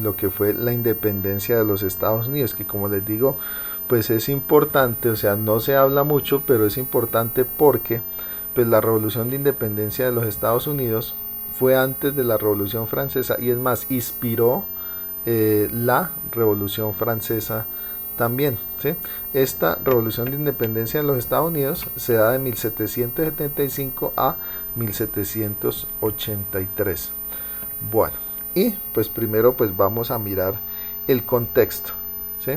lo que fue la independencia de los Estados Unidos, que como les digo, pues es importante, o sea, no se habla mucho, pero es importante porque pues la revolución de independencia de los Estados Unidos fue antes de la Revolución Francesa y es más, inspiró la Revolución Francesa también. ¿Sí? Esta revolución de independencia de los Estados Unidos se da de 1775 a 1783. Bueno, y pues primero pues vamos a mirar el contexto. ¿Sí?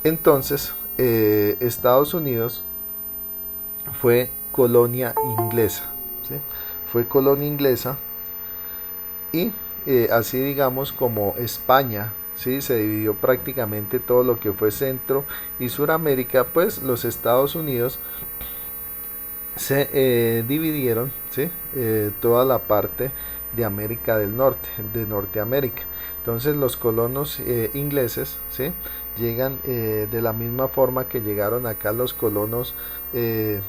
Entonces, Estados Unidos fue colonia inglesa. ¿Sí? Fue colonia inglesa y así digamos como España, ¿sí? Se dividió prácticamente todo lo que fue Centro y Suramérica, pues los Estados Unidos se dividieron, ¿sí? Toda la parte de América del Norte, de Norteamérica. Entonces los colonos ingleses, ¿sí? Llegan de la misma forma que llegaron acá los colonos eh,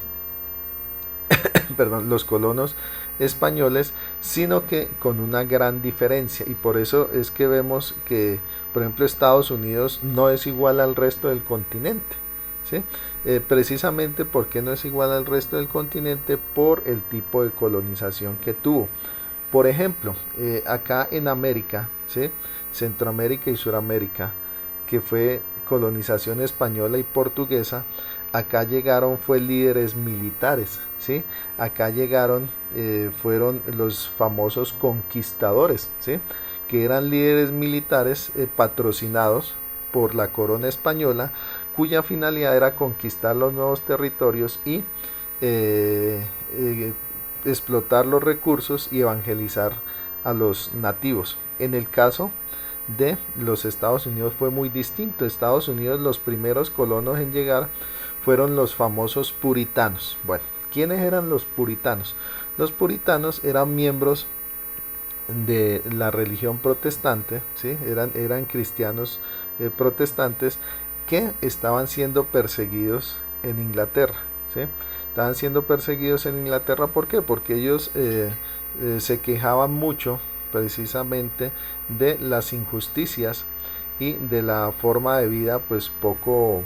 perdón, los colonos españoles, sino que con una gran diferencia. Y por eso es que vemos que, por ejemplo, Estados Unidos no es igual al resto del continente. ¿Sí? Precisamente porque no es igual al resto del continente por el tipo de colonización que tuvo. Por ejemplo, acá en América, ¿sí? Centroamérica y Suramérica, que fue colonización española y portuguesa, acá llegaron fue líderes militares, ¿sí? Acá llegaron, fueron los famosos conquistadores, ¿sí? Que eran líderes militares patrocinados por la corona española, cuya finalidad era conquistar los nuevos territorios y eh, eh, explotar los recursos y evangelizar a los nativos. En el caso de los Estados Unidos fue muy distinto. Estados Unidos, los primeros colonos en llegar fueron los famosos puritanos. Bueno, ¿quiénes eran los puritanos? Los puritanos eran miembros de la religión protestante, ¿sí? Eran cristianos protestantes que estaban siendo perseguidos en Inglaterra. ¿Sí? Estaban siendo perseguidos en Inglaterra, ¿por qué? Porque ellos se quejaban mucho precisamente de las injusticias y de la forma de vida pues poco,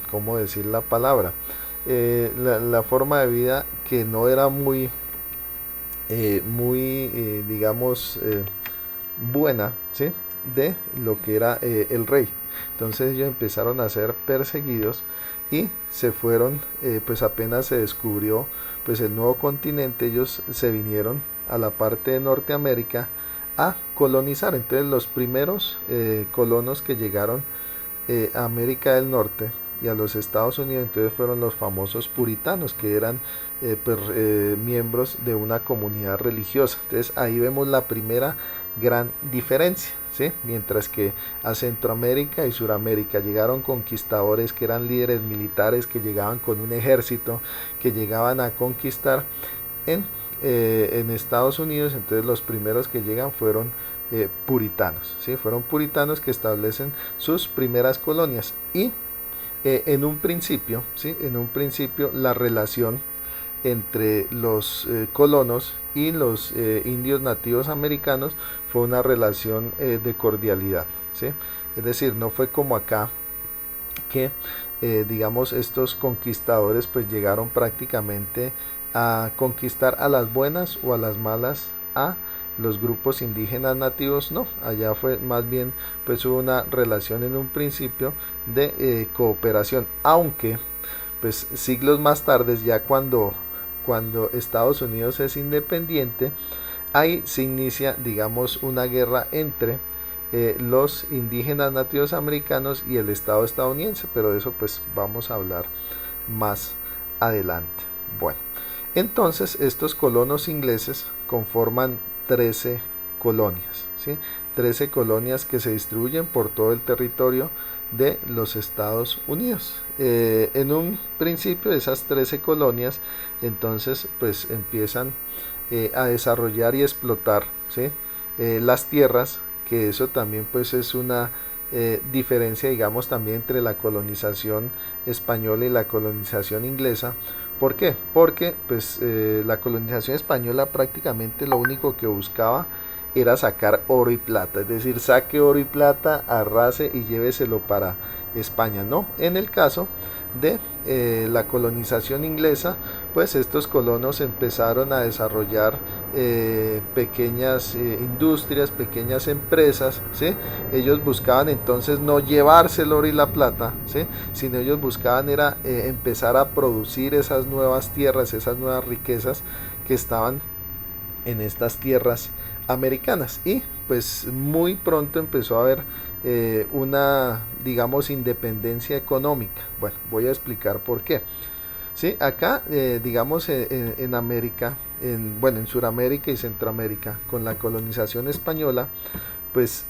¿cómo decir la palabra? La forma de vida que no era muy digamos, buena, ¿sí? De lo que era el rey. Entonces ellos empezaron a ser perseguidos y se fueron, pues apenas se descubrió pues el nuevo continente, ellos se vinieron a la parte de Norteamérica a colonizar. Entonces los primeros colonos que llegaron a América del Norte y a los Estados Unidos entonces fueron los famosos puritanos, que eran miembros de una comunidad religiosa. Entonces ahí vemos la primera gran diferencia. ¿Sí? Mientras que a Centroamérica y Suramérica llegaron conquistadores que eran líderes militares, que llegaban con un ejército, que llegaban a conquistar en Estados Unidos, entonces los primeros que llegan fueron puritanos, ¿sí? Fueron puritanos que establecen sus primeras colonias y en un principio, ¿sí? En un principio la relación entre los colonos y los indios nativos americanos fue una relación de cordialidad, ¿sí? Es decir, no fue como acá que digamos estos conquistadores pues llegaron prácticamente a conquistar a las buenas o a las malas a los grupos indígenas nativos. No, allá fue más bien pues hubo una relación en un principio de cooperación, aunque pues siglos más tarde, ya cuando Estados Unidos es independiente, ahí se inicia, digamos, una guerra entre los indígenas nativos americanos y el Estado estadounidense, pero de eso pues vamos a hablar más adelante. Bueno, entonces estos colonos ingleses conforman 13 colonias, ¿sí? 13 colonias que se distribuyen por todo el territorio de los Estados Unidos. En un principio esas 13 colonias entonces pues empiezan a desarrollar y explotar, ¿sí? Las tierras, que eso también pues es una diferencia digamos también entre la colonización española y la colonización inglesa. ¿Por qué? Porque pues la colonización española prácticamente lo único que buscaba era sacar oro y plata, es decir, saque oro y plata, arrase y lléveselo para España. No, en el caso de la colonización inglesa, pues estos colonos empezaron a desarrollar pequeñas industrias, pequeñas empresas, ¿sí? Ellos buscaban entonces no llevarse el oro y la plata, ¿sí? Sino ellos buscaban era empezar a producir esas nuevas tierras, esas nuevas riquezas que estaban en estas tierras americanas, y pues muy pronto empezó a haber una, digamos, independencia económica. Bueno, voy a explicar por qué. Sí, acá, digamos, en América, bueno, en Sudamérica y Centroamérica, con la colonización española, pues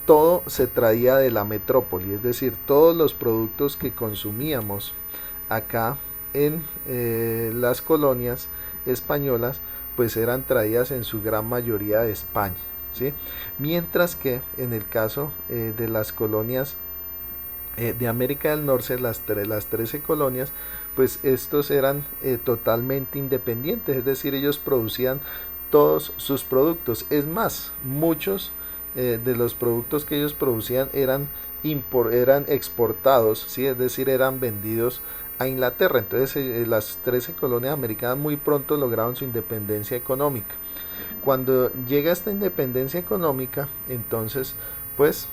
todo se traía de la metrópoli, es decir, todos los productos que consumíamos acá en las colonias españolas, pues eran traídas en su gran mayoría de España, ¿sí? Mientras que en el caso de las colonias de América del Norte, las 13 colonias, pues estos eran totalmente independientes, es decir, ellos producían todos sus productos. Es más, muchos de los productos que ellos producían eran exportados, ¿sí? Es decir, eran vendidos a Inglaterra. Entonces las 13 colonias americanas muy pronto lograron su independencia económica. Cuando llega esta independencia económica, entonces pues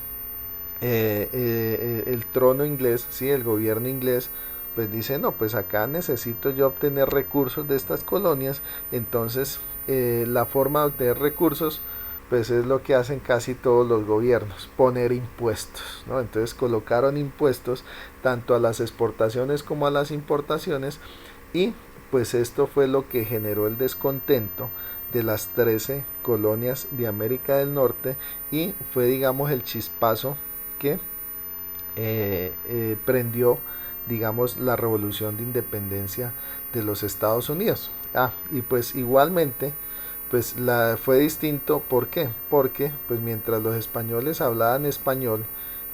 el trono inglés, ¿sí? El gobierno inglés, pues dice, no, pues acá necesito yo obtener recursos de estas colonias. Entonces la forma de obtener recursos, pues es lo que hacen casi todos los gobiernos, poner impuestos, ¿no? Entonces colocaron impuestos tanto a las exportaciones como a las importaciones, y pues esto fue lo que generó el descontento de las 13 colonias de América del Norte, y fue, digamos, el chispazo que prendió, digamos, la revolución de independencia de los Estados Unidos. Y pues igualmente, pues fue distinto. ¿Por qué? Porque pues mientras los españoles hablaban español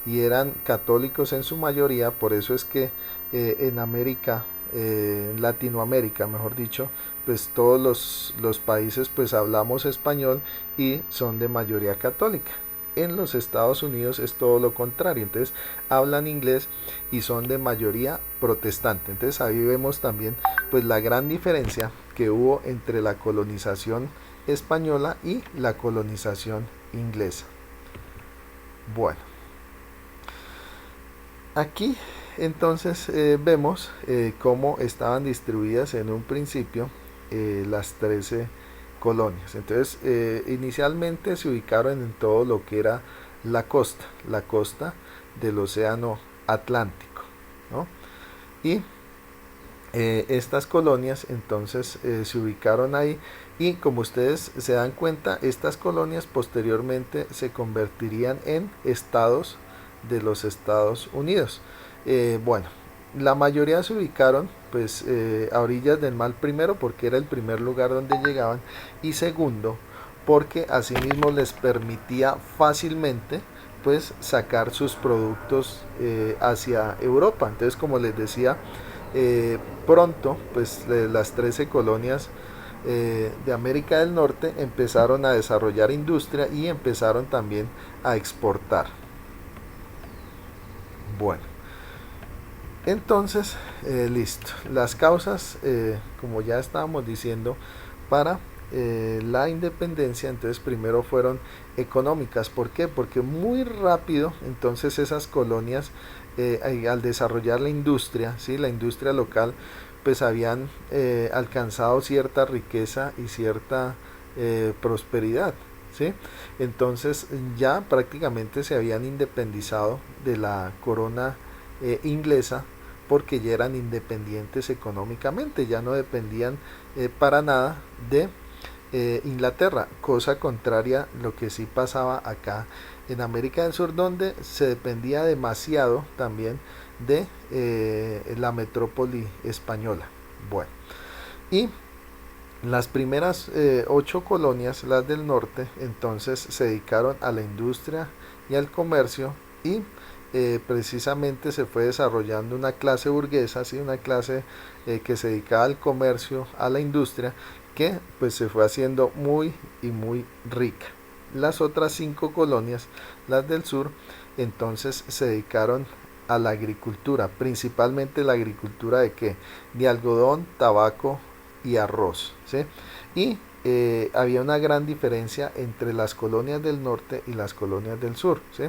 y eran católicos en su mayoría, por eso es que en América, en Latinoamérica mejor dicho, pues todos los países pues hablamos español y son de mayoría católica. En los Estados Unidos es todo lo contrario, entonces hablan inglés y son de mayoría protestante. Entonces ahí vemos también pues la gran diferencia que hubo entre la colonización española y la colonización inglesa. Bueno, aquí entonces vemos cómo estaban distribuidas en un principio las 13 colonias. Entonces inicialmente se ubicaron en todo lo que era la costa del océano Atlántico, ¿no? Y estas colonias entonces se ubicaron ahí, y como ustedes se dan cuenta, estas colonias posteriormente se convertirían en estados de los Estados Unidos. Bueno, la mayoría se ubicaron pues a orillas del mar, primero porque era el primer lugar donde llegaban, y segundo porque asimismo les permitía fácilmente pues sacar sus productos hacia Europa. Entonces, como les decía, pronto pues las 13 colonias de América del Norte empezaron a desarrollar industria y empezaron también a exportar. Bueno, entonces listo, las causas, como ya estábamos diciendo, para la independencia, entonces primero fueron económicas. ¿Por qué? Porque muy rápido entonces esas colonias al desarrollar la industria, ¿sí? La industria local, pues habían alcanzado cierta riqueza y cierta prosperidad, ¿sí? Entonces ya prácticamente se habían independizado de la corona inglesa, porque ya eran independientes económicamente, ya no dependían para nada de Inglaterra, cosa contraria a lo que sí pasaba acá en América del Sur, donde se dependía demasiado también de la metrópoli española. Bueno, y las primeras 8 colonias, las del norte, entonces se dedicaron a la industria y al comercio, y precisamente se fue desarrollando una clase burguesa, ¿sí? Una clase que se dedicaba al comercio, a la industria, que pues se fue haciendo muy y muy rica. las otras 5 colonias, las del sur, entonces se dedicaron a la agricultura, principalmente la agricultura de qué, de algodón, tabaco y arroz, ¿sí? Y había una gran diferencia entre las colonias del norte y las colonias del sur, ¿sí?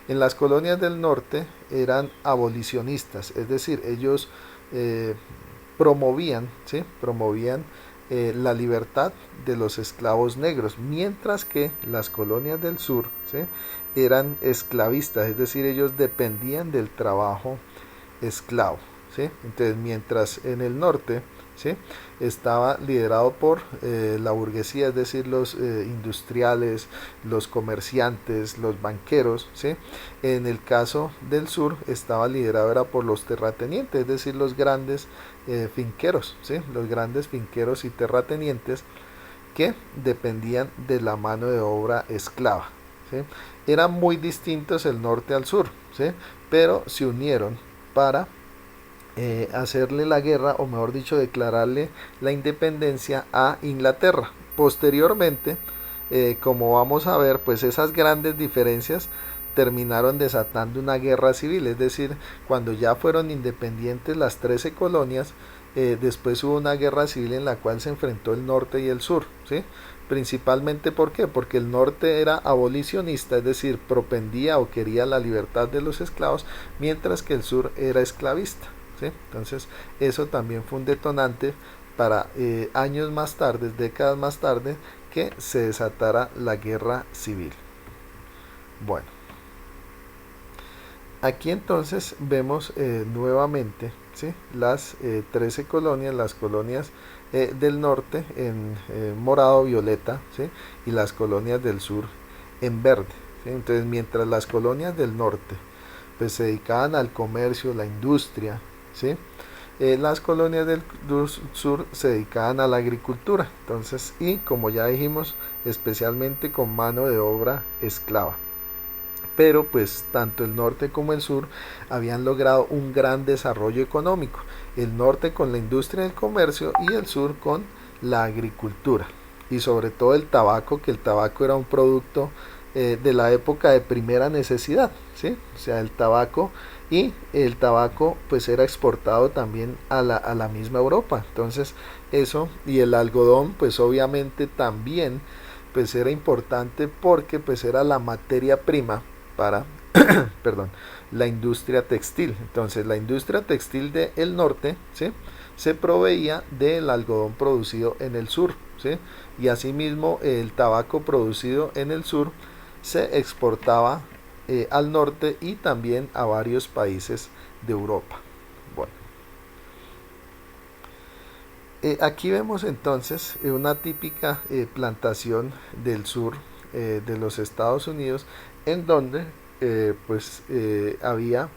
En las colonias del norte eran abolicionistas, es decir, ellos eh, promovían, ¿sí? Promovían la libertad de los esclavos negros, mientras que las colonias del sur, ¿sí? Eran esclavistas, es decir, ellos dependían del trabajo esclavo, ¿sí? Entonces, mientras en el norte, ¿sí? Estaba liderado por la burguesía, es decir, los industriales, los comerciantes, los banqueros, ¿sí? En el caso del sur estaba liderado era por los terratenientes, es decir, los grandes finqueros, ¿sí? Los grandes finqueros y terratenientes que dependían de la mano de obra esclava, ¿sí? Eran muy distintos el norte al sur, ¿sí? Pero se unieron para hacerle la guerra, o mejor dicho, declararle la independencia a Inglaterra. Posteriormente, como vamos a ver, pues esas grandes diferencias terminaron desatando una guerra civil, es decir, cuando ya fueron independientes las 13 colonias, después hubo una guerra civil en la cual se enfrentó el norte y el sur, ¿sí? Principalmente, ¿por qué? Porque el norte era abolicionista, es decir, propendía o quería la libertad de los esclavos, mientras que el sur era esclavista, ¿sí? Entonces, eso también fue un detonante para años más tarde, décadas más tarde, que se desatara la guerra civil. Bueno, aquí entonces vemos nuevamente, ¿sí? Las 13 colonias, las colonias del norte en morado, violeta, ¿sí? Y las colonias del sur en verde, ¿sí? Entonces, mientras las colonias del norte pues se dedicaban al comercio, la industria, ¿sí? Las colonias del sur se dedicaban a la agricultura, entonces, y como ya dijimos, especialmente con mano de obra esclava. Pero pues tanto el norte como el sur habían logrado un gran desarrollo económico, el norte con la industria del comercio y el sur con la agricultura, y sobre todo el tabaco, que el tabaco era un producto de la época de primera necesidad, ¿sí? O sea, el tabaco, y el tabaco pues era exportado también a la misma Europa, entonces eso, y el algodón pues obviamente también pues era importante porque pues era la materia prima para perdón, la industria textil. Entonces la industria textil del norte, ¿sí? Se proveía del algodón producido en el sur, ¿sí? Y asimismo el tabaco producido en el sur se exportaba al norte y también a varios países de Europa. Bueno, aquí vemos entonces una típica plantación del sur de los Estados Unidos, en donde había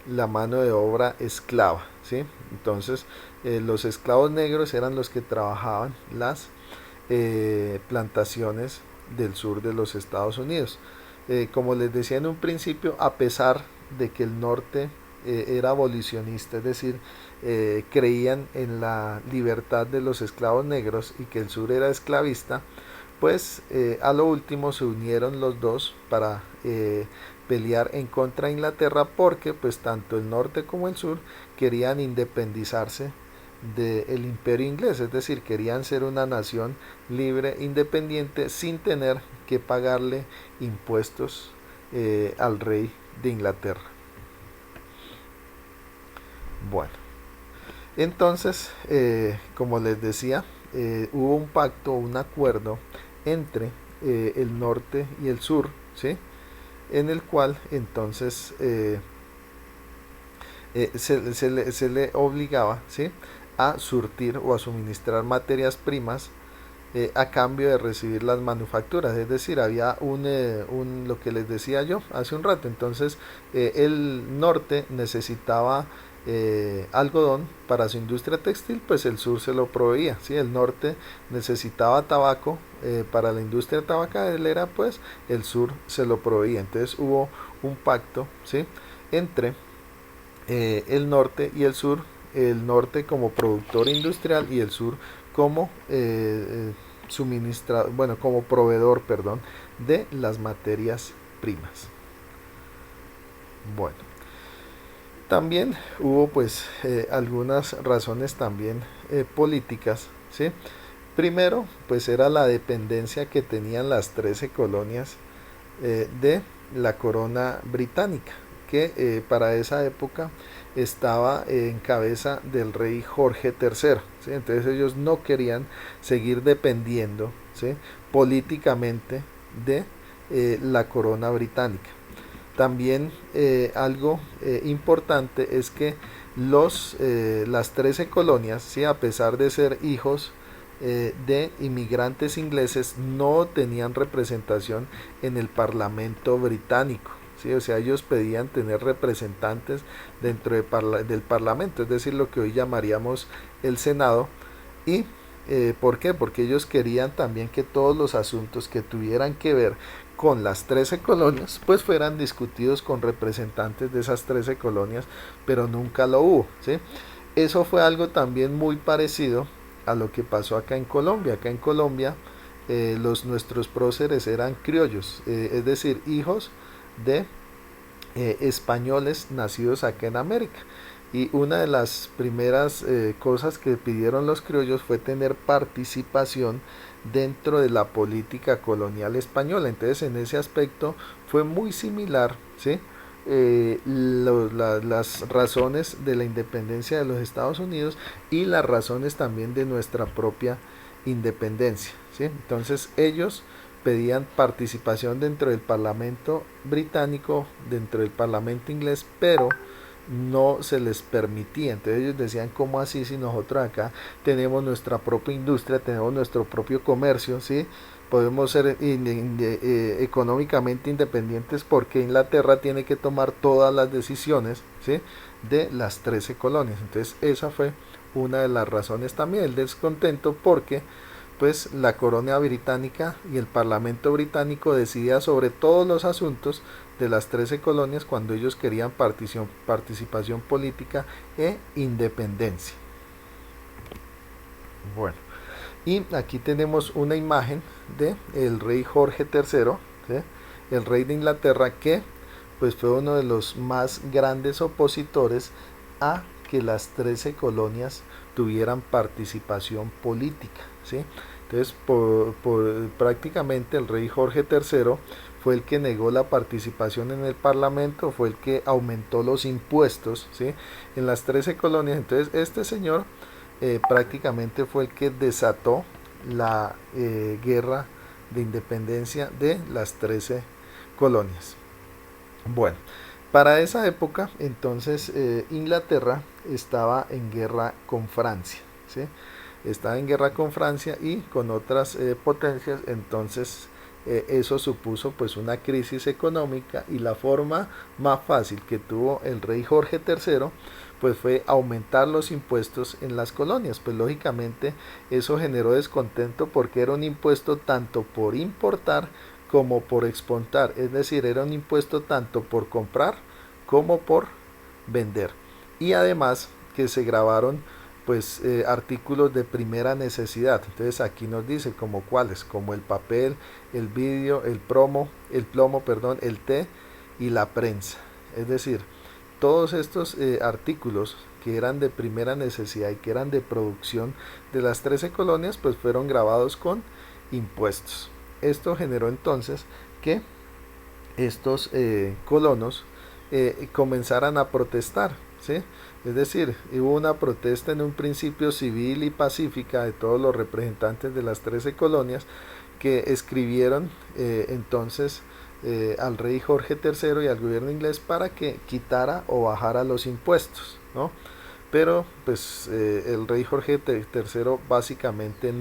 la mano de obra esclava, ¿sí? Entonces los esclavos negros eran los que trabajaban las plantaciones del sur de los Estados Unidos. Como les decía en un principio, a pesar de que el norte era abolicionista, es decir, creían en la libertad de los esclavos negros, y que el sur era esclavista, pues a lo último se unieron los dos para pelear en contra de Inglaterra, porque pues tanto el norte como el sur querían independizarse del imperio inglés, es decir, querían ser una nación libre, independiente, sin tener que pagarle impuestos al rey de Inglaterra. Bueno, entonces, como les decía, hubo un pacto, un acuerdo entre el norte y el sur, ¿sí? En el cual entonces se le obligaba, ¿sí? A surtir o a suministrar materias primas a cambio de recibir las manufacturas, es decir, había lo que les decía yo hace un rato, entonces el norte necesitaba algodón para su industria textil, pues el sur se lo proveía, ¿sí? El norte necesitaba tabaco para la industria tabacalera, pues el sur se lo proveía, entonces hubo un pacto, ¿sí? Entre el norte y el norte como productor industrial y el sur como como proveedor, perdón, de las materias primas. Bueno, también hubo pues algunas razones también políticas, ¿sí? Primero, pues era la dependencia que tenían las 13 colonias de la corona británica, que para esa época estaba en cabeza del rey Jorge III, ¿sí? Entonces ellos no querían seguir dependiendo, ¿sí?, políticamente de la corona británica. También algo importante es que las 13 colonias, ¿sí?, a pesar de ser hijos de inmigrantes ingleses, no tenían representación en el Parlamento británico. ¿Sí? O sea, ellos pedían tener representantes dentro del Parlamento, es decir, lo que hoy llamaríamos el Senado. ¿Y por qué? Porque ellos querían también que todos los asuntos que tuvieran que ver con las 13 colonias, pues fueran discutidos con representantes de esas 13 colonias, pero nunca lo hubo, ¿sí? Eso fue algo también muy parecido a lo que pasó acá en Colombia. Acá en Colombia nuestros próceres eran criollos, es decir, hijos de españoles nacidos acá en América. Y una de las primeras cosas que pidieron los criollos fue tener participación dentro de la política colonial española. Entonces, en ese aspecto fue muy similar, ¿sí?, las razones de la independencia de los Estados Unidos y las razones también de nuestra propia independencia, ¿sí? Entonces ellos pedían participación dentro del Parlamento británico, dentro del Parlamento inglés, pero no se les permitía. Entonces ellos decían, ¿cómo así si nosotros acá tenemos nuestra propia industria, tenemos nuestro propio comercio, ¿sí?, podemos ser económicamente independientes? Porque Inglaterra tiene que tomar todas las decisiones, ¿sí?, de las 13 colonias. Entonces esa fue una de las razones también, el descontento, porque pues la corona británica y el parlamento británico decidía sobre todos los asuntos de las 13 colonias cuando ellos querían participación política e independencia. Bueno, y aquí tenemos una imagen de el rey Jorge III, ¿sí?, el rey de Inglaterra, que pues fue uno de los más grandes opositores a que las 13 colonias tuvieran participación política, ¿sí? Entonces, prácticamente el rey Jorge III fue el que negó la participación en el Parlamento, fue el que aumentó los impuestos, ¿sí?, en las 13 colonias. Entonces, este señor prácticamente fue el que desató la guerra de independencia de las 13 colonias. Bueno, para esa época, entonces, Inglaterra estaba en guerra con Francia, ¿sí? Estaba en guerra con Francia y con otras potencias. Entonces eso supuso pues una crisis económica, y la forma más fácil que tuvo el rey Jorge III pues fue aumentar los impuestos en las colonias. Pues lógicamente eso generó descontento, porque era un impuesto tanto por importar como por exportar, es decir, era un impuesto tanto por comprar como por vender. Y además que se grabaron pues artículos de primera necesidad. Entonces aquí nos dice como cuáles, como el papel, el vidrio, el plomo, el té y la prensa. Es decir, todos estos artículos que eran de primera necesidad y que eran de producción de las 13 colonias, pues fueron grabados con impuestos. Esto generó entonces que estos colonos comenzaran a protestar, ¿sí? Es decir, hubo una protesta en un principio civil y pacífica de todos los representantes de las 13 colonias, que escribieron entonces al rey Jorge III y al gobierno inglés para que quitara o bajara los impuestos, ¿no? Pero pues el rey Jorge III básicamente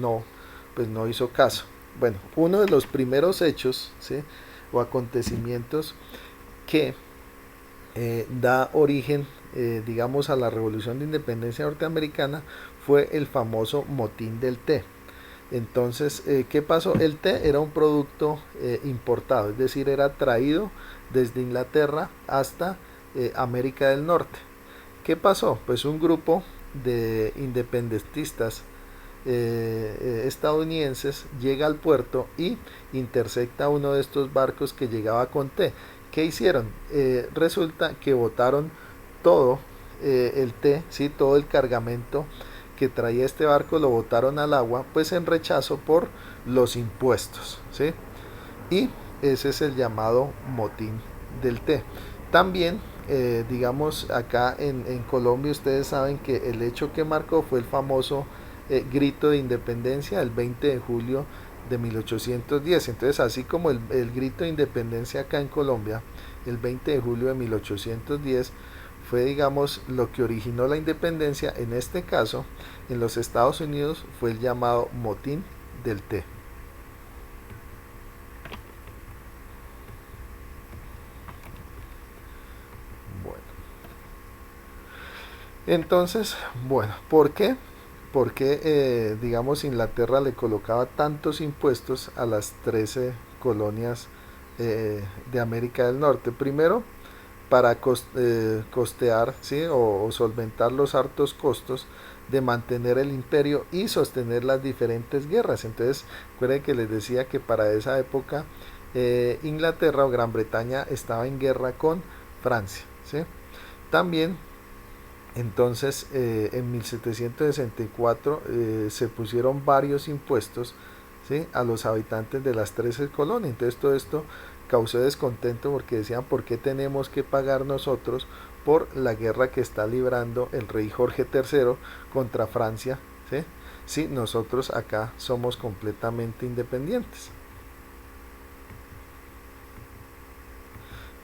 pues no hizo caso. Bueno, uno de los primeros hechos, ¿sí?, o acontecimientos que da origen, digamos, a la Revolución de Independencia norteamericana fue el famoso motín del té. Entonces, ¿qué pasó? El té era un producto importado, es decir, era traído desde Inglaterra hasta América del Norte. ¿Qué pasó? Pues un grupo de independentistas estadounidenses, llega al puerto y intercepta uno de estos barcos que llegaba con té. ¿Qué hicieron? Resulta que botaron todo el té, ¿sí? Todo el cargamento que traía este barco lo botaron al agua, pues en rechazo por los impuestos, ¿sí? Y ese es el llamado motín del té. También, digamos, acá en Colombia ustedes saben que el hecho que marcó fue el famoso grito de independencia el 20 de julio de 1810. Entonces, así como el grito de independencia acá en Colombia, el 20 de julio de 1810, fue, digamos, lo que originó la independencia, en este caso, en los Estados Unidos, fue el llamado motín del té. Bueno, entonces, bueno, ¿por qué? Porque, digamos, Inglaterra le colocaba tantos impuestos a las 13 colonias de América del Norte. Primero, para costear, ¿sí? O solventar los hartos costos de mantener el imperio y sostener las diferentes guerras. Entonces, recuerden que les decía que para esa época Inglaterra o Gran Bretaña estaba en guerra con Francia, ¿sí? También entonces, en 1764 se pusieron varios impuestos, ¿sí? A los habitantes de las 13 colonias. Entonces, todo esto causó descontento porque decían, ¿por qué tenemos que pagar nosotros por la guerra que está librando el rey Jorge III contra Francia? ¿Sí? Si nosotros acá somos completamente independientes.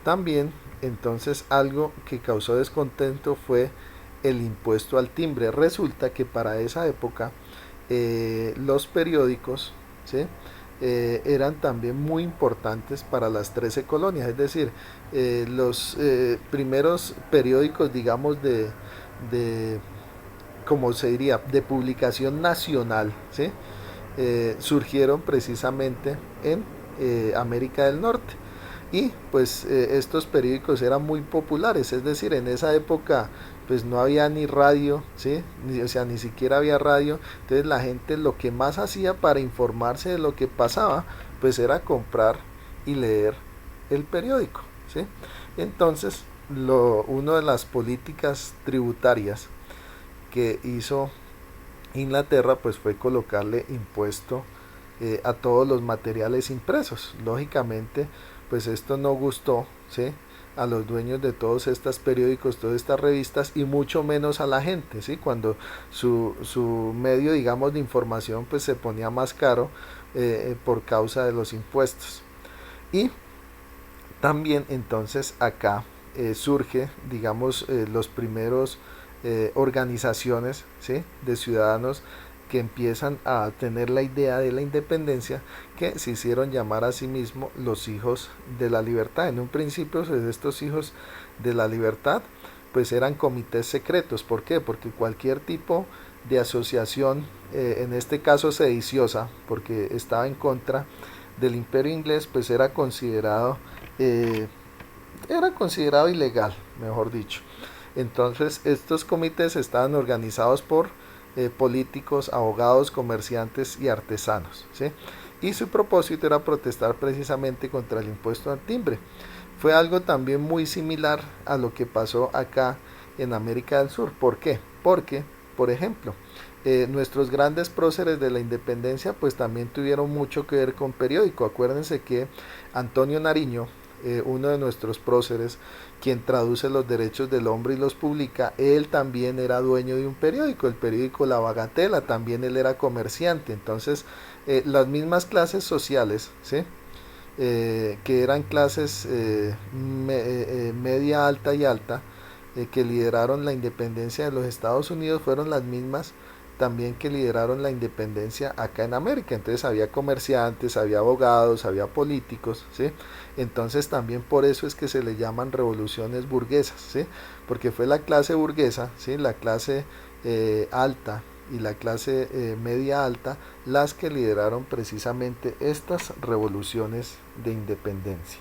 También, entonces, algo que causó descontento fue el impuesto al timbre. Resulta que para esa época los periódicos, ¿sí? Eran también muy importantes para las 13 colonias, es decir, los primeros periódicos, digamos, de, como se diría, de publicación nacional, ¿sí? Surgieron precisamente en América del Norte. Y pues estos periódicos eran muy populares, es decir, en esa época pues no había ni radio, ¿sí? O sea, ni siquiera había radio, entonces la gente lo que más hacía para informarse de lo que pasaba, pues era comprar y leer el periódico, ¿sí? Entonces, una de las políticas tributarias que hizo Inglaterra, pues fue colocarle impuesto a todos los materiales impresos. Lógicamente, pues esto no gustó, ¿sí? A los dueños de todos estos periódicos, todas estas revistas y mucho menos a la gente, ¿sí? Cuando su medio, digamos, de información pues se ponía más caro por causa de los impuestos. Y también entonces acá surge, digamos, los primeros organizaciones, ¿sí? De ciudadanos que empiezan a tener la idea de la independencia, que se hicieron llamar a sí mismos los hijos de la libertad. En un principio, pues, estos hijos de la libertad pues eran comités secretos. ¿Por qué? Porque cualquier tipo de asociación, en este caso sediciosa, porque estaba en contra del imperio inglés, pues eh, era considerado ilegal, mejor dicho. Entonces, estos comités estaban organizados por políticos, abogados, comerciantes y artesanos, ¿sí? Y su propósito era protestar precisamente contra el impuesto al timbre. Fue algo también muy similar a lo que pasó acá en América del Sur. ¿Por qué? Porque, por ejemplo, nuestros grandes próceres de la independencia pues también tuvieron mucho que ver con periódico. Acuérdense que Antonio Nariño, uno de nuestros próceres, quien traduce los derechos del hombre y los publica, él también era dueño de un periódico, el periódico La Bagatela, también él era comerciante. Entonces, las mismas clases sociales, ¿sí? Que eran clases media alta y alta, que lideraron la independencia de los Estados Unidos, fueron las mismas también que lideraron la independencia acá en América. Entonces había comerciantes, había abogados, había políticos, ¿sí? Entonces también por eso es que se le llaman revoluciones burguesas, ¿sí? Porque fue la clase burguesa, ¿sí? La clase alta y la clase media alta las que lideraron precisamente estas revoluciones de independencia.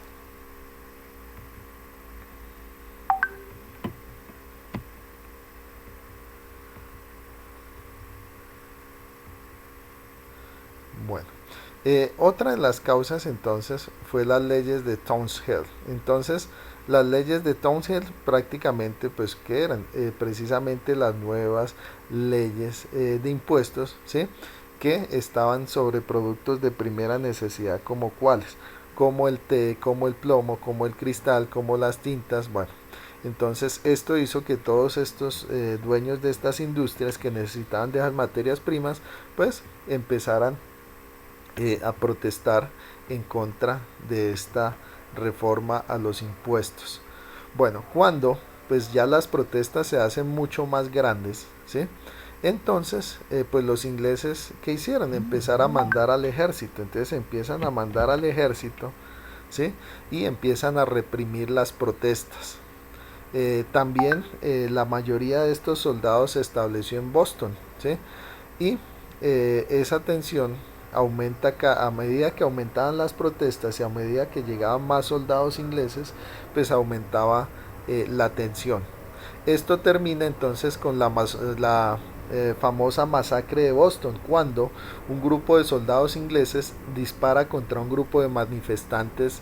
Bueno, otra de las causas entonces fue las leyes de Townshend. Entonces, las leyes de Townshend prácticamente, pues, ¿qué eran? Precisamente las nuevas leyes de impuestos, ¿sí? Que estaban sobre productos de primera necesidad, como cuáles, como el té, como el plomo, como el cristal, como las tintas. Bueno, entonces esto hizo que todos estos dueños de estas industrias que necesitaban de esas materias primas, pues empezaran a protestar en contra de esta reforma a los impuestos. Bueno, cuando pues ya las protestas se hacen mucho más grandes, ¿sí? Entonces, pues los ingleses, ¿qué hicieron? Empezar a mandar al ejército. Entonces empiezan a mandar al ejército, ¿sí? Y empiezan a reprimir las protestas. También la mayoría de estos soldados se estableció en Boston, ¿sí? Y esa tensión aumenta a medida que aumentaban las protestas y a medida que llegaban más soldados ingleses, pues aumentaba la tensión. Esto termina entonces con la famosa masacre de Boston, cuando un grupo de soldados ingleses dispara contra un grupo de manifestantes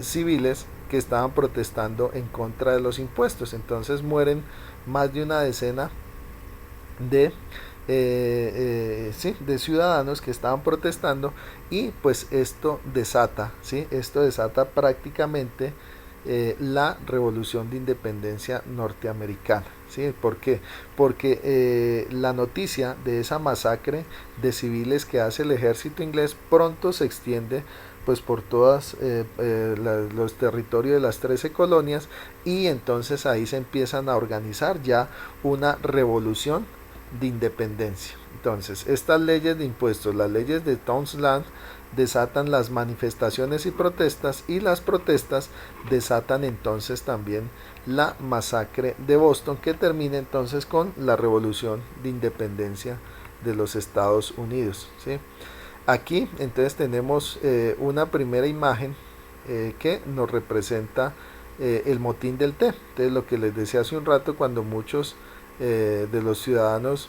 civiles que estaban protestando en contra de los impuestos. Entonces mueren más de una decena de sí, de ciudadanos que estaban protestando, y pues esto desata, ¿sí? Esto desata prácticamente la revolución de independencia norteamericana, ¿sí? ¿Por qué? Porque la noticia de esa masacre de civiles que hace el ejército inglés pronto se extiende pues por todos los territorios de las 13 colonias, y entonces ahí se empiezan a organizar ya una revolución de independencia. Entonces, estas leyes de impuestos, las leyes de Townshend, desatan las manifestaciones y protestas, y las protestas desatan entonces también la masacre de Boston, que termina entonces con la revolución de independencia de los Estados Unidos, ¿sí? Aquí entonces tenemos una primera imagen que nos representa el motín del té. Entonces, lo que les decía hace un rato, cuando muchos de los ciudadanos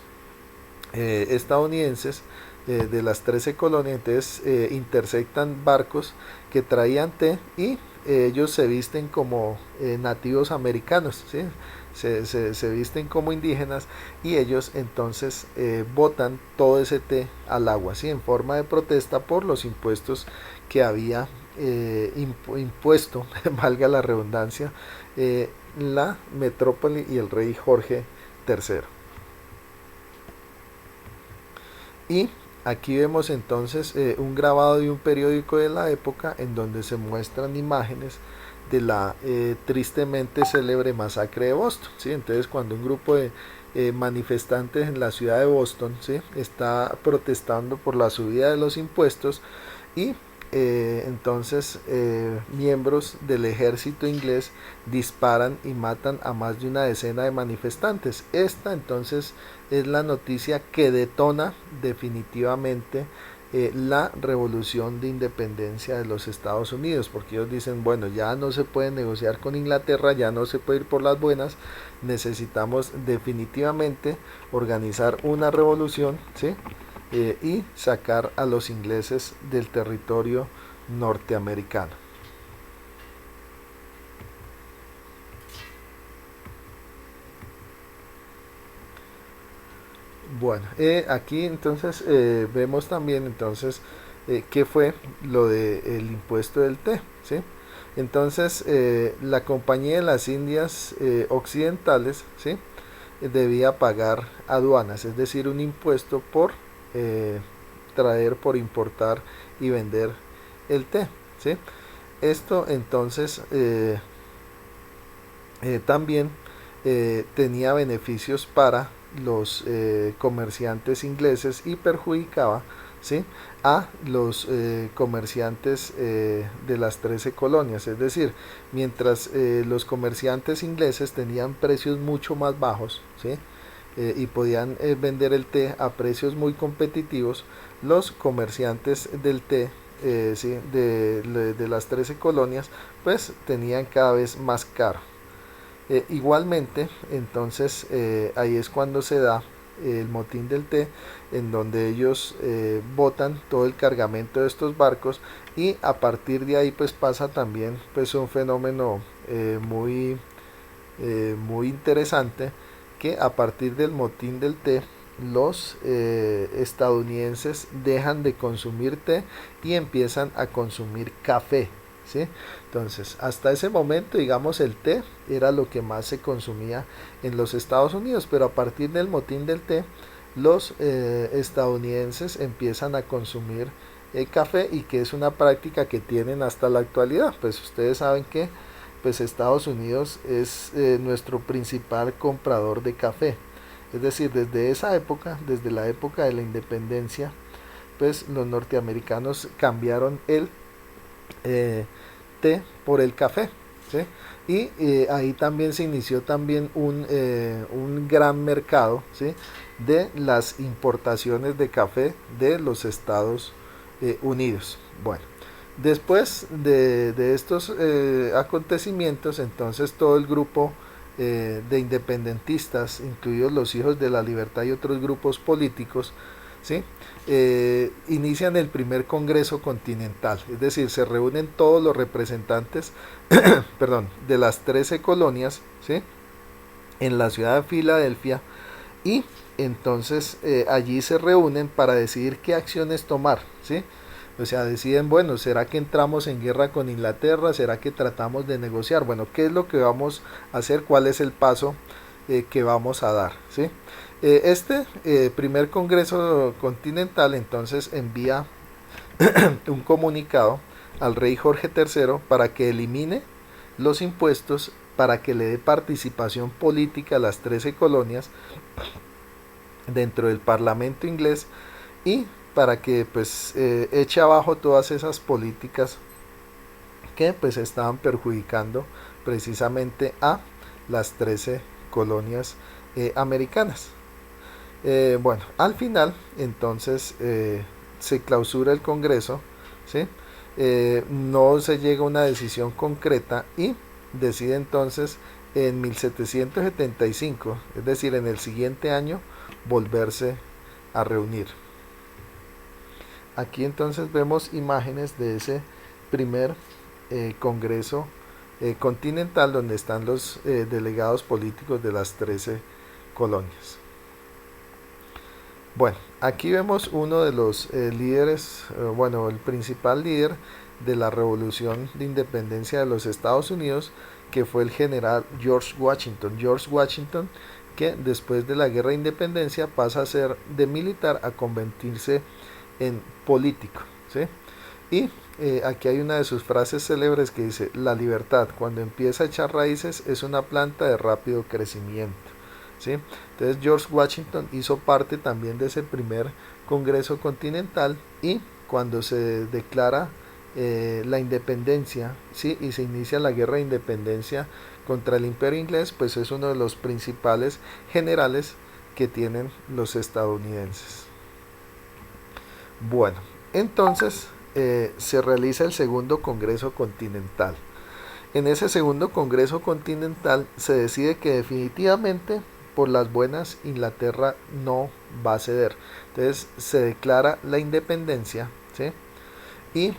estadounidenses de las 13 colonias entonces interceptan barcos que traían té, y ellos se visten como nativos americanos, ¿sí? Se visten como indígenas, y ellos entonces botan todo ese té al agua, ¿sí? En forma de protesta por los impuestos que había impuesto, valga la redundancia, la metrópoli y el rey Jorge III. Y aquí vemos entonces un grabado de un periódico de la época, en donde se muestran imágenes de la tristemente célebre masacre de Boston, ¿sí? Entonces, cuando un grupo de manifestantes en la ciudad de Boston, ¿sí?, está protestando por la subida de los impuestos, y entonces miembros del ejército inglés disparan y matan a más de una decena de manifestantes. Esta entonces es la noticia que detona definitivamente la revolución de independencia de los Estados Unidos, porque ellos dicen, bueno, ya no se puede negociar con Inglaterra, ya no se puede ir por las buenas, necesitamos definitivamente organizar una revolución, ¿sí?, y sacar a los ingleses del territorio norteamericano. Bueno, aquí entonces vemos también entonces qué fue lo del impuesto del té, ¿sí? Entonces la Compañía de las Indias Occidentales, ¿sí?, debía pagar aduanas, es decir, un impuesto por traer, por importar y vender el té, ¿sí? Esto entonces también tenía beneficios para los comerciantes ingleses, y perjudicaba, ¿sí?, a los comerciantes de las 13 colonias. Es decir, mientras los comerciantes ingleses tenían precios mucho más bajos, ¿sí?, y podían vender el té a precios muy competitivos, los comerciantes del té ¿sí?, de las 13 colonias pues tenían cada vez más caro. Igualmente, entonces ahí es cuando se da el motín del té, en donde ellos botan todo el cargamento de estos barcos, y a partir de ahí pues pasa también pues un fenómeno muy interesante, que a partir del motín del té los estadounidenses dejan de consumir té y empiezan a consumir café, ¿sí? Entonces, hasta ese momento, digamos, el té era lo que más se consumía en los Estados Unidos, pero a partir del motín del té, los estadounidenses empiezan a consumir café, y que es una práctica que tienen hasta la actualidad. Pues ustedes saben que pues Estados Unidos es nuestro principal comprador de café. Es decir, desde esa época, desde la época de la independencia, pues los norteamericanos cambiaron el té por el café, ¿sí? Y ahí también se inició también un gran mercado, ¿sí?, de las importaciones de café de los Estados Unidos. Bueno, después de estos acontecimientos, entonces todo el grupo de independentistas, incluidos los Hijos de la Libertad y otros grupos políticos, ¿sí?, inician el primer Congreso Continental. Es decir, se reúnen todos los representantes perdón, de las 13 colonias, ¿sí?, en la ciudad de Filadelfia, y entonces allí se reúnen para decidir qué acciones tomar, ¿sí? O sea, deciden, bueno, ¿será que entramos en guerra con Inglaterra? ¿Será que tratamos de negociar? Bueno, ¿qué es lo que vamos a hacer? ¿Cuál es el paso que vamos a dar? ¿Sí? Este primer Congreso Continental entonces envía un comunicado al rey Jorge III para que elimine los impuestos, para que le dé participación política a las 13 colonias dentro del Parlamento inglés, y para que pues eche abajo todas esas políticas que pues estaban perjudicando precisamente a las 13 colonias americanas. Bueno, al final entonces se clausura el Congreso, ¿sí? No se llega a una decisión concreta, y decide entonces en 1775, es decir, en el siguiente año, volverse a reunir. Aquí entonces vemos imágenes de ese primer Congreso Continental, donde están los delegados políticos de las 13 colonias. Bueno, aquí vemos uno de los líderes, bueno, el principal líder de la Revolución de Independencia de los Estados Unidos, que fue el general George Washington. George Washington, que después de la Guerra de Independencia pasa a ser de militar a convertirse en político, ¿sí? Y aquí hay una de sus frases célebres que dice: la libertad, cuando empieza a echar raíces, es una planta de rápido crecimiento, ¿sí? Entonces George Washington hizo parte también de ese primer Congreso Continental, y cuando se declara la independencia, ¿sí?, y se inicia la guerra de independencia contra el imperio inglés, pues es uno de los principales generales que tienen los estadounidenses. Bueno, entonces se realiza el segundo Congreso Continental. En ese segundo Congreso Continental se decide que definitivamente, por las buenas, Inglaterra no va a ceder. Entonces se declara la independencia, ¿sí?, y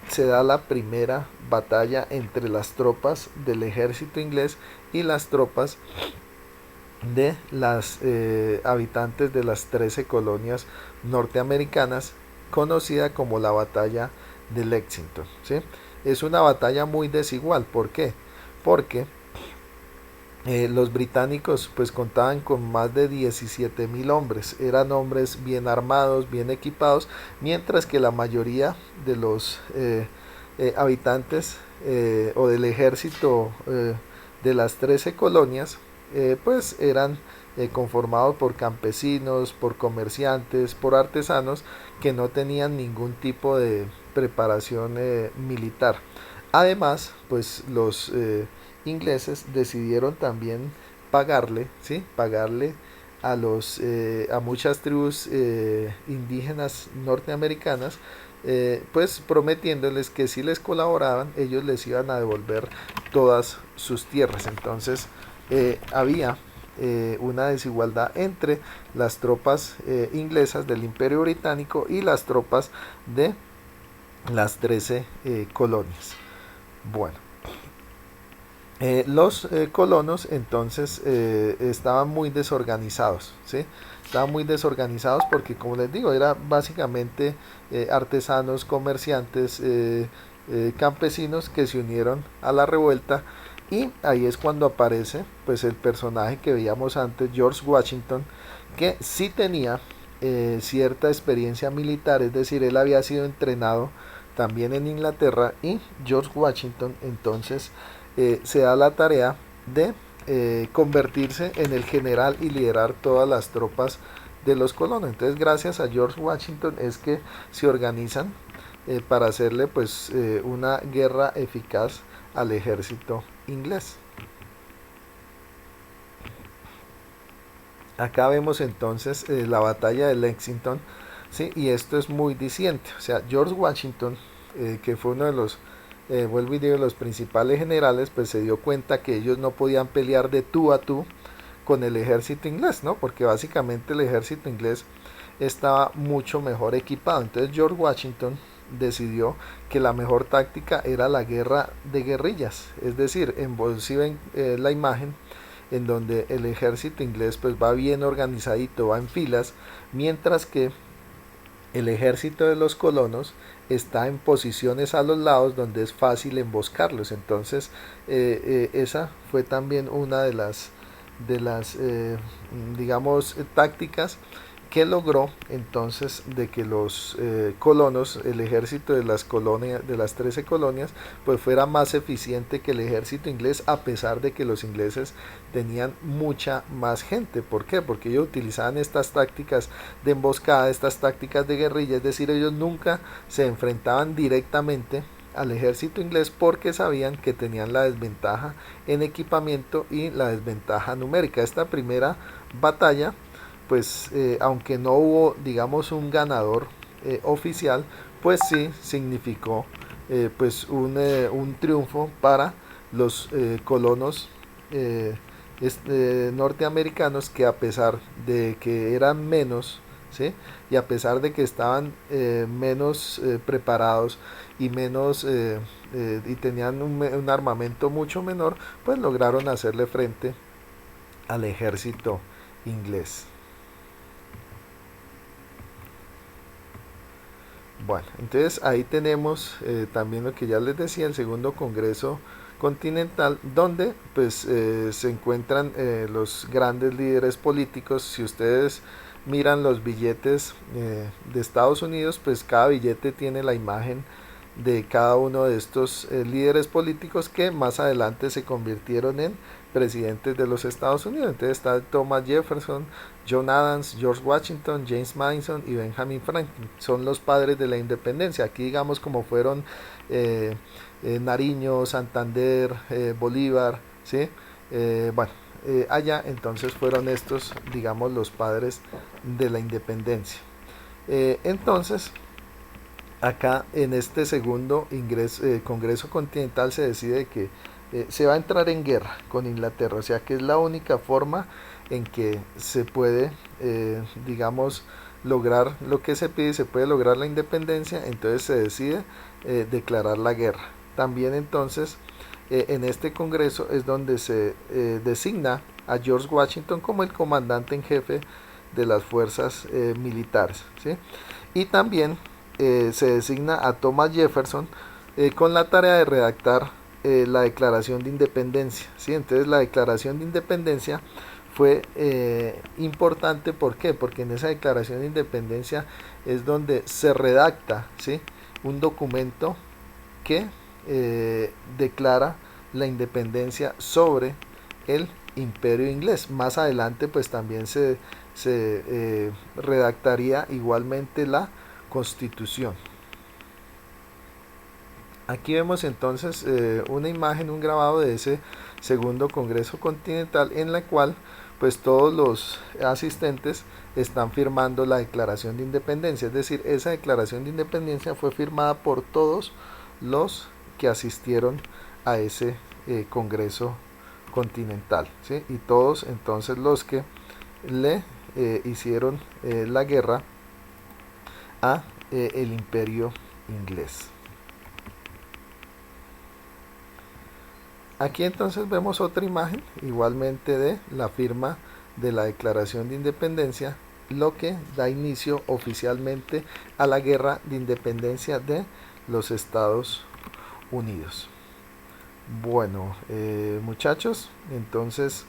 se da la primera batalla entre las tropas del ejército inglés y las tropas de las habitantes de las 13 colonias norteamericanas, conocida como la batalla de Lexington, ¿sí? Es una batalla muy desigual. ¿Por qué? Porque los británicos pues contaban con más de 17,000 hombres, eran hombres bien armados, bien equipados, mientras que la mayoría de los habitantes o del ejército de las 13 colonias pues eran conformados por campesinos, por comerciantes, por artesanos, que no tenían ningún tipo de preparación militar. Además, pues los ingleses decidieron también pagarle, ¿sí?, pagarle a a muchas tribus indígenas norteamericanas, pues prometiéndoles que si les colaboraban, ellos les iban a devolver todas sus tierras. Entonces había una desigualdad entre las tropas inglesas del Imperio Británico y las tropas de las 13 colonias. Bueno, los colonos entonces estaban muy desorganizados, ¿sí? Estaban muy desorganizados porque, como les digo, era básicamente artesanos, comerciantes, campesinos que se unieron a la revuelta, y ahí es cuando aparece pues el personaje que veíamos antes, George Washington, que sí tenía cierta experiencia militar, es decir, él había sido entrenado también en Inglaterra, y George Washington entonces se da la tarea de convertirse en el general y liderar todas las tropas de los colonos. Entonces, gracias a George Washington es que se organizan para hacerle pues una guerra eficaz al ejército inglés. Acá vemos entonces la batalla de Lexington, ¿sí? Y esto es muy diciente. O sea, George Washington, que fue uno de los, vuelvo y digo, los principales generales, pues se dio cuenta que ellos no podían pelear de tú a tú con el ejército inglés, ¿no? Porque básicamente el ejército inglés estaba mucho mejor equipado. Entonces George Washington decidió que la mejor táctica era la guerra de guerrillas, es decir, si ven la imagen en donde el ejército inglés pues va bien organizadito, va en filas, mientras que el ejército de los colonos está en posiciones a los lados donde es fácil emboscarlos. Entonces esa fue también una de las digamos tácticas que logró entonces de que los colonos, el ejército de las colonias, de las 13 colonias, pues fuera más eficiente que el ejército inglés, a pesar de que los ingleses tenían mucha más gente. ¿Por qué? Porque ellos utilizaban estas tácticas de emboscada, estas tácticas de guerrilla, es decir, ellos nunca se enfrentaban directamente al ejército inglés porque sabían que tenían la desventaja en equipamiento y la desventaja numérica. Esta primera batalla, pues aunque no hubo, digamos, un ganador oficial, pues sí significó pues un triunfo para los colonos norteamericanos, que a pesar de que eran menos, ¿sí? Y a pesar de que estaban menos preparados y menos y tenían un armamento mucho menor, pues lograron hacerle frente al ejército inglés. Bueno, entonces ahí tenemos también lo que ya les decía, el segundo Congreso Continental, donde pues se encuentran los grandes líderes políticos. Si ustedes miran los billetes de Estados Unidos, pues cada billete tiene la imagen de cada uno de estos líderes políticos que más adelante se convirtieron en presidentes de los Estados Unidos. Entonces está Thomas Jefferson, John Adams, George Washington, James Madison y Benjamin Franklin. Son los padres de la independencia. Aquí digamos como fueron Nariño, Santander, Bolívar, ¿sí? Bueno, allá entonces fueron estos, digamos, los padres de la independencia. Entonces, acá en este segundo Congreso Continental se decide que se va a entrar en guerra con Inglaterra, o sea que es la única forma en que se puede, digamos, lograr lo que se pide, se puede lograr la independencia. Entonces se decide declarar la guerra. También entonces en este Congreso es donde se designa a George Washington como el comandante en jefe de las fuerzas militares, ¿sí? Y también se designa a Thomas Jefferson con la tarea de redactar la Declaración de Independencia, ¿sí? Entonces la Declaración de Independencia fue importante. ¿Por qué? Porque en esa Declaración de Independencia es donde se redacta, ¿sí?, un documento que declara la independencia sobre el imperio inglés. Más adelante pues también se redactaría igualmente la Constitución. Aquí vemos entonces una imagen, un grabado de ese segundo Congreso Continental, en la cual pues todos los asistentes están firmando la Declaración de Independencia. Es decir, esa Declaración de Independencia fue firmada por todos los que asistieron a ese Congreso continental, ¿sí? Y todos entonces los que le hicieron la guerra a el imperio inglés. Aquí entonces vemos otra imagen igualmente de la firma de la Declaración de Independencia, lo que da inicio oficialmente a la Guerra de Independencia de los Estados Unidos. Bueno, muchachos, entonces